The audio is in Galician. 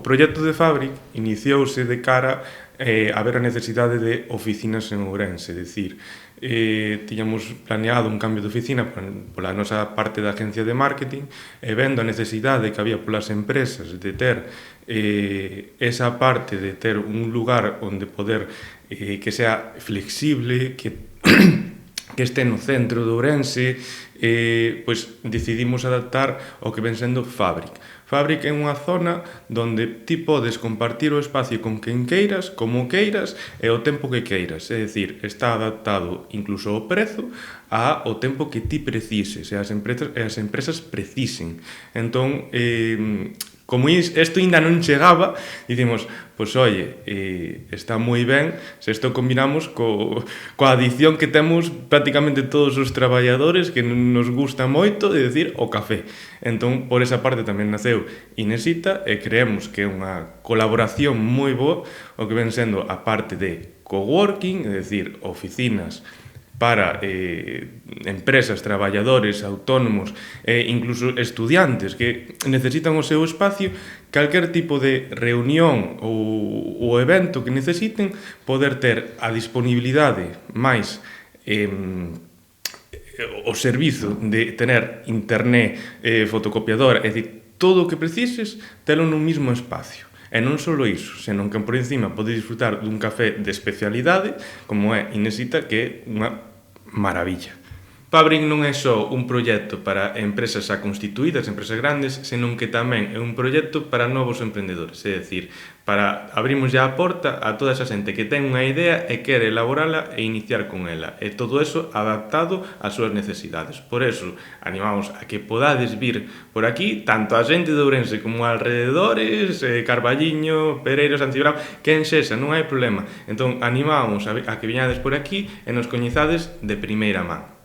proxecto de Fabric iniciouse de cara a ver a necesidade de oficinas en Ourense, é dicir, tiñamos planeado un cambio de oficina pola nosa parte da agencia de marketing e vendo a necesidade que había polas empresas de ter esa parte de ter un lugar onde poder que sea flexible, que este no centro de Ourense, pois decidimos adaptar o que ven sendo Fabric. Fabric é unha zona onde ti podes compartir o espacio con quen queiras, como queiras e o tempo que queiras. É dicir, está adaptado incluso ao prezo ao tempo que ti precises e as empresas precisen. Entón, como isto ainda non chegaba, dicimos, pois oye, está moi ben se isto combinamos coa adición que temos prácticamente todos os traballadores que nos gusta moito, de decir, o café. Entón, por esa parte tamén naceu Inesita e creemos que é unha colaboración moi boa o que ven sendo a parte de coworking, é dicir, oficinas para empresas, traballadores, autónomos e incluso estudiantes que necesitan o seu espacio, calquer tipo de reunión ou evento que necesiten, poder ter a disponibilidade máis o servizo de tener internet, fotocopiadora, é dicir, todo o que precises, telo nun mesmo espacio. E non só iso, senón que por encima podes disfrutar dun café de especialidade, como é Inesita, que é unha maravilla. Fabric non é só un proxecto para empresas xa constituídas, empresas grandes, senón que tamén é un proxecto para novos emprendedores, é dicir, abrimos ya a porta a toda esa xente que ten unha idea e quere elaborala e iniciar con ela, e todo eso adaptado ás súas necesidades. Por eso, animamos a que podades vir por aquí, tanto a xente de Ourense como alrededores, Carballiño, Pereiro, San Cibrao, quen sexa, non hai problema. Entón, animamos a que viñades por aquí e nos coñezades de primeira man.